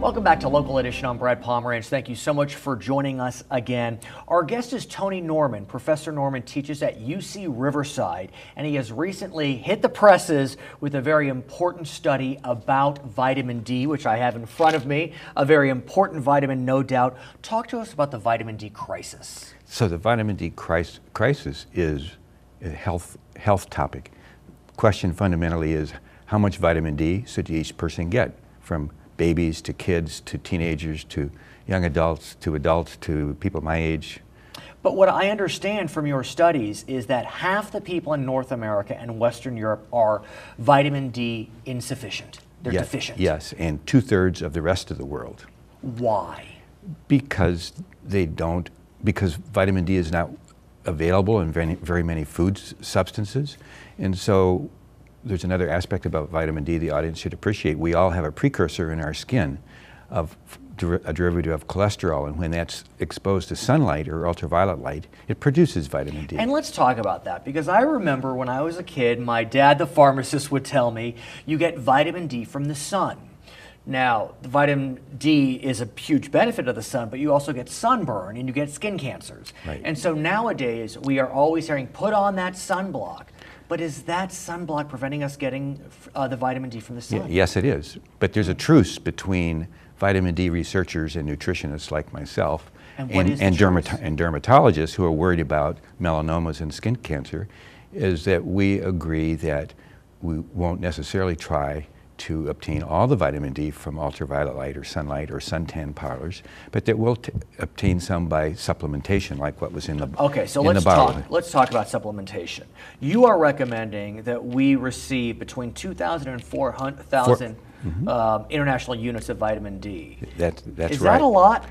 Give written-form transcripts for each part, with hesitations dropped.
Welcome back to Local Edition. I'm Brad Pomerance. Thank you so much for joining us again. Our guest is Tony Norman. Professor Norman teaches at UC-Riverside, and he has recently hit the presses with a very important study about vitamin D, which I have in front of me. A very important vitamin, no doubt. Talk to us about the vitamin D crisis. So the vitamin D crisis is a health topic. The question fundamentally is, how much vitamin D should each person get, from babies to kids to teenagers to young adults to people my age? But what I understand from your studies is that half the people in North America and Western Europe are vitamin D insufficient. They're deficient. Yes, and 2/3 of the rest of the world. Why? Because vitamin D is not available in very many food substances. And so there's another aspect about vitamin D the audience should appreciate. We all have a precursor in our skin of a derivative of cholesterol, and when that's exposed to sunlight or ultraviolet light, it produces vitamin D. And let's talk about that, because I remember when I was a kid, my dad, the pharmacist, would tell me, you get vitamin D from the sun. Now, the vitamin D is a huge benefit of the sun, but you also get sunburn and you get skin cancers. Right. And so nowadays, we are always hearing, put on that sunblock. But is that sunblock preventing us getting the vitamin D from the sun? Yes, it is. But there's a truce between vitamin D researchers and nutritionists like myself and dermatologists who are worried about melanomas and skin cancer, is that we agree that we won't necessarily try to obtain all the vitamin D from ultraviolet light or sunlight or suntan parlors, but that we'll obtain some by supplementation, like what was in the bottle. Okay, so let's talk about supplementation. You are recommending that we receive between 2,000 and 4,000 international units of vitamin D. That's right. Is that a lot?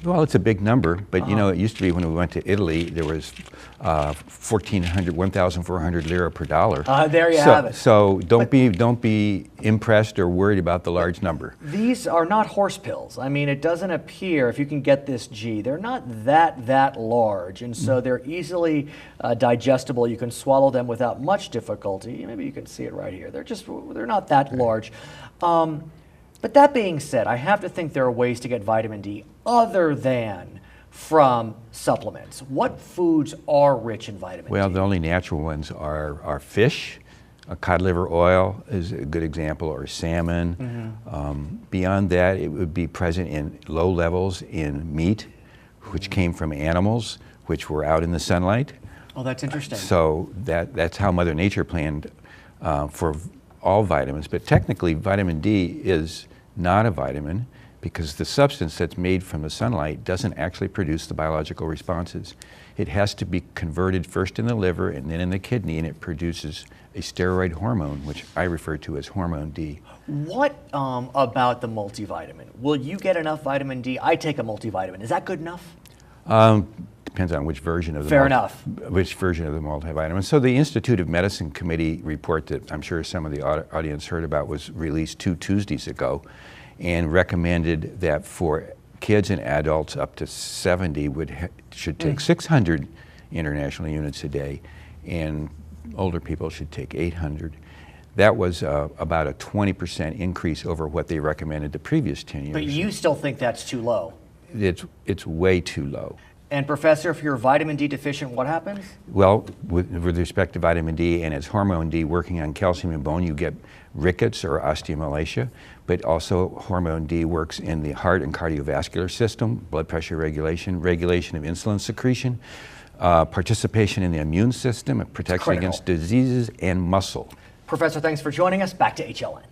Well, it's a big number, but you know, it used to be when we went to Italy, there was 1,400 lira per dollar. There you have it. So don't be impressed or worried about the large number. These are not horse pills. I mean, it doesn't appear, if you can get this G, they're not that large, and so they're easily digestible. You can swallow them without much difficulty. Maybe you can see it right here. They're not that large. But that being said, I have to think there are ways to get vitamin D other than from supplements. What foods are rich in vitamin D? Well, the only natural ones are fish. Cod liver oil is a good example, or salmon. Beyond that, it would be present in low levels in meat, which came from animals, which were out in the sunlight. Oh, that's interesting. So that's how Mother Nature planned for all vitamins. But technically, vitamin D is not a vitamin, because the substance that's made from the sunlight doesn't actually produce the biological responses. It has to be converted first in the liver and then in the kidney, and it produces a steroid hormone, which I refer to as hormone D. What about the multivitamin? Will you get enough vitamin D? I take a multivitamin. Is that good enough? Depends on which version of the Which version of the multivitamin. So the Institute of Medicine Committee report that I'm sure some of the audience heard about was released 2 Tuesdays ago, and recommended that for kids and adults up to 70 should take 600 international units a day, and older people should take 800. That was about a 20% increase over what they recommended the previous 10 years. But you still think that's too low? It's way too low. And Professor, if you're vitamin D deficient, what happens? Well, with respect to vitamin D and its hormone D working on calcium and bone, you get rickets or osteomalacia, but also hormone D works in the heart and cardiovascular system, blood pressure regulation, regulation of insulin secretion, participation in the immune system, protection against diseases, and muscle. Professor, thanks for joining us. Back to HLN.